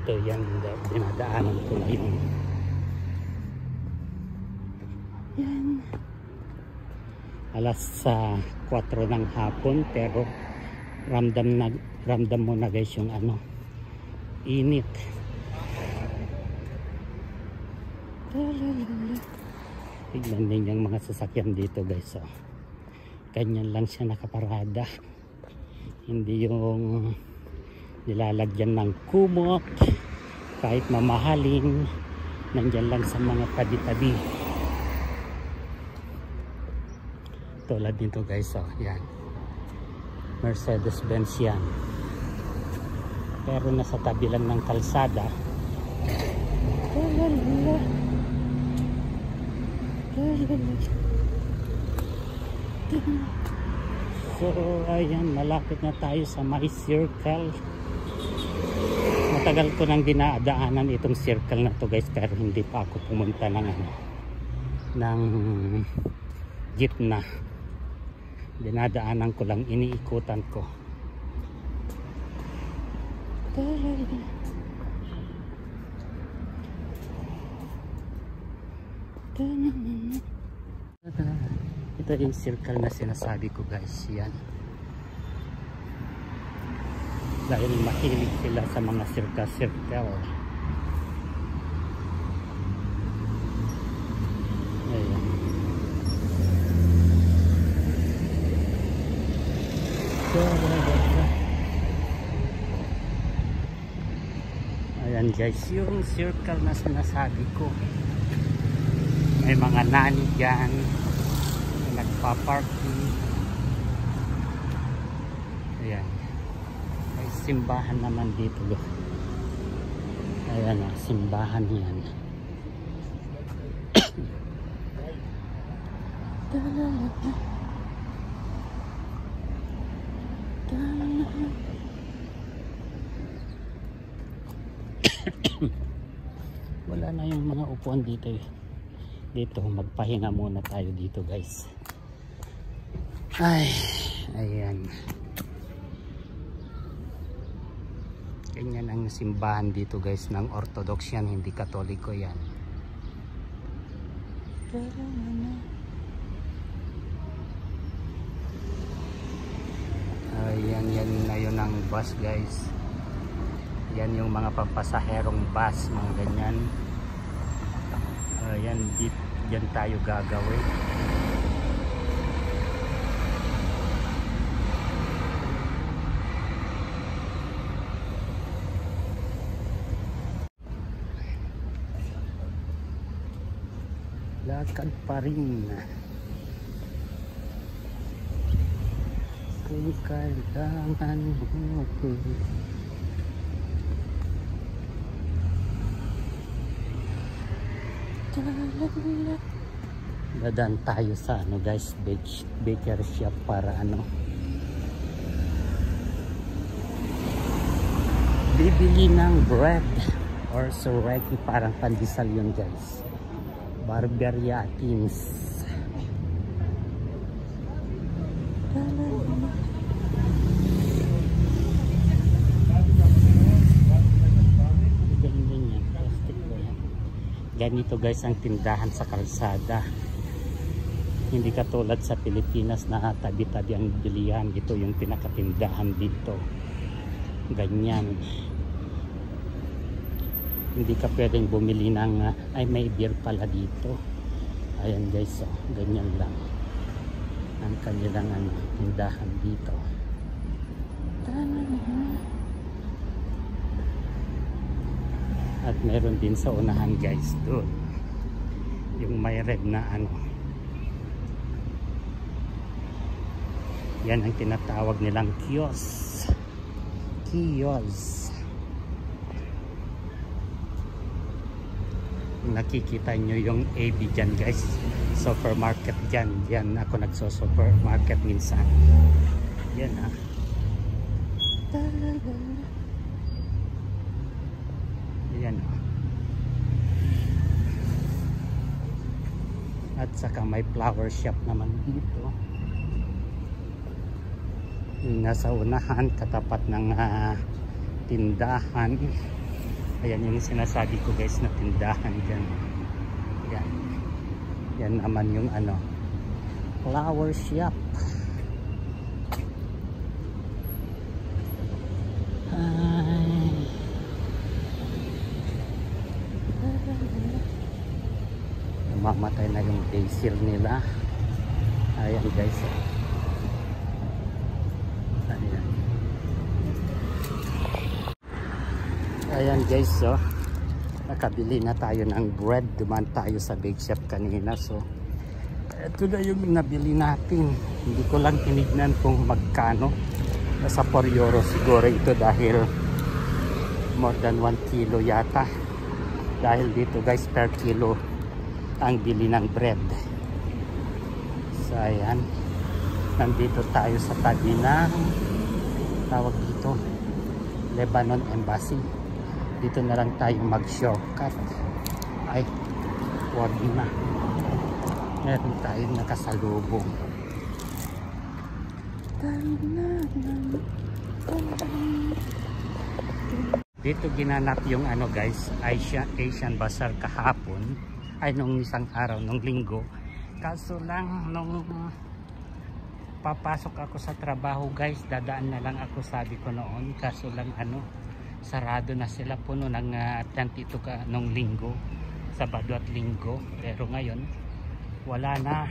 dito. Yan, dinadaanan ko na yun. Yan. Alas 4 ng hapon, pero ramdam mo na guys yung ano, init. Tignan din yung mga sasakyan dito guys. Oh. Ganyan lang siya nakaparada. Hindi yung nilalagyan ng kumot. Kahit mamahalin, nandyan lang sa mga tabi-tabi. Tulad dito guys. Oh. Yan. Mercedes-Benz yan. Pero nasa tabi lang ng kalsada. So ayan, malapit na tayo sa my circle. Matagal ko nang dinadaanan itong circle na to guys, pero hindi pa ako pumunta ng ano, ng gitna. Dinadaanan ko lang, iniikutan ko. Ito yung circle na sinasabi ko guys. Yan. Dahil mahilig sila sa mga circle. Ayan. Ayan guys, yung circle na sinasabi ko. May mga nani dyan na nagpa-parking. Ayan. May simbahan naman dito. Ayan o, simbahan yan. Wala na yung mga upuan dito eh. Dito magpahinga muna tayo dito guys. Ay, ayan. Ganyan ang simbahan dito guys, ng Orthodox yan, hindi Katoliko yan. Ayan, yan na yun ang bus guys. Yan yung mga pampasaherong bus, mga ganyan. Ayan, dyan tayo gagawin. Lakad pa rin. Kung kailangan mo. Dadaan tayo sa ano guys, baker shop para ano, bibili ng bread or sureki, parang pandesal yun guys. Barberia Teens. Ganito guys ang tindahan sa kalsada. Hindi katulad sa Pilipinas na tabi-tabi ang bilihan. Ito yung pinakatindahan dito. Ganyan. Hindi ka pwedeng bumili ng ay, may beer pala dito. Ayan guys, oh, ganyan lang ang kanilang ano, tindahan dito. At meron din sa unahan guys doon yung may red na ano, yan ang tinatawag nilang kiosk. Nakikita nyo yung AB dyan guys, supermarket dyan. Yan ako nagso-supermarket minsan. Yan ha. Yan ha. At saka may flower shop naman dito. Nasa unahan, katapat ng tindahan. Ayan yung sinasabi ko guys na tindahan dyan. Yan. Yan naman yung ano, flower shop. Mamatay na yung basil nila. Ayan guys. Ayan. Ayan guys, so nakabili na tayo ng bread. Duman tayo sa bake shop kanina. So ito na yung nabili natin. Hindi ko lang tinignan kung magkano. Nasa 4 euro siguro ito dahil more than 1 kilo yata. Dahil dito guys per kilo ang bili ng bread. So ayan, nandito tayo sa tabi ng tawag dito Lebanon Embassy. Dito na lang tayo mag shortcut. Ay wag na, meron tayong nakasalubong. Dito ginanap yung ano guys, Asian Bazaar kahapon. Ay nung isang araw, nung linggo. Kaso lang nung papasok ako sa trabaho guys, dadaan na lang ako, sabi ko noon. Kaso lang ano, sarado na sila, puno ng tantito ka nung linggo, Sabado at Linggo. Pero ngayon wala na,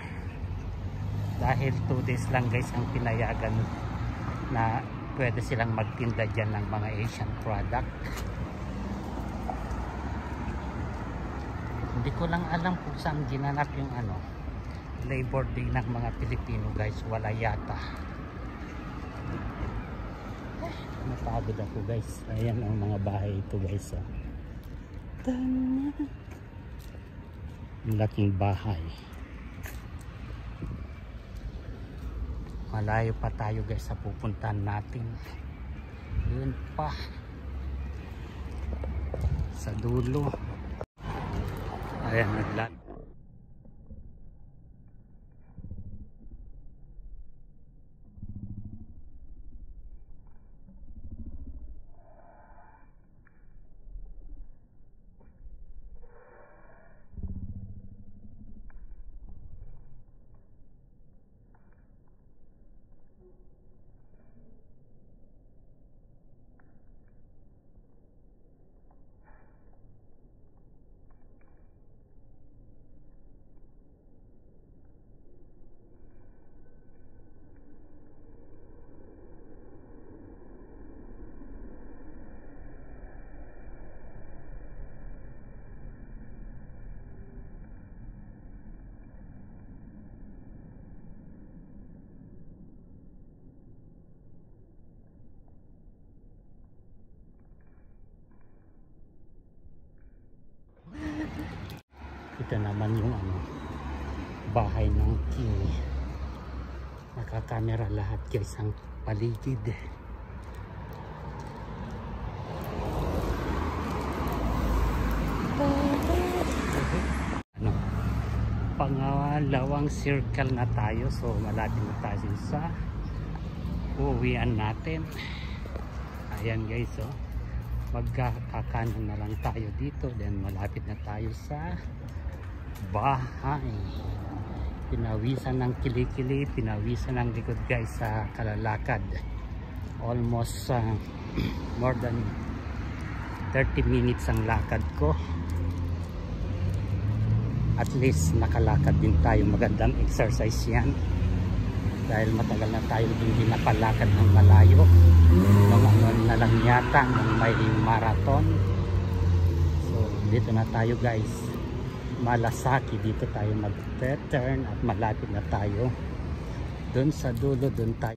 dahil 2 days lang guys ang pinayagan na pwede silang magtinda dyan ng mga Asian product. Hindi ko lang alam kung saan ginanap yung ano, Labor Day ng mga Pilipino guys. Wala yata. Napagod ako guys. Ayan ang mga bahay ito guys. Laking bahay. Malayo pa tayo guys sa pupuntahan natin. Doon pa sa dulo. Ayan, naglat. Ito naman yung ano, bahay ng king. Nakakamera lahat guys ang paligid. Ano, pangalawang circle na tayo, so malapit na tayo sa uuwian natin. Ayan guys, so magkakanan na lang tayo dito, then malapit na tayo sa bahay. Pinawisan ng kilikili, pinawisan ng likod guys sa kalalakad. Almost more than 30 minutes ang lakad ko. At least nakalakad din tayo, magandang exercise yan dahil matagal na tayo hindi napalakad ng malayo. Nung ano na lang yata, nung may marathon. So dito na tayo guys, Malasaki. Dito tayo mag-turn at malapit na tayo doon sa dulo. Doon tayo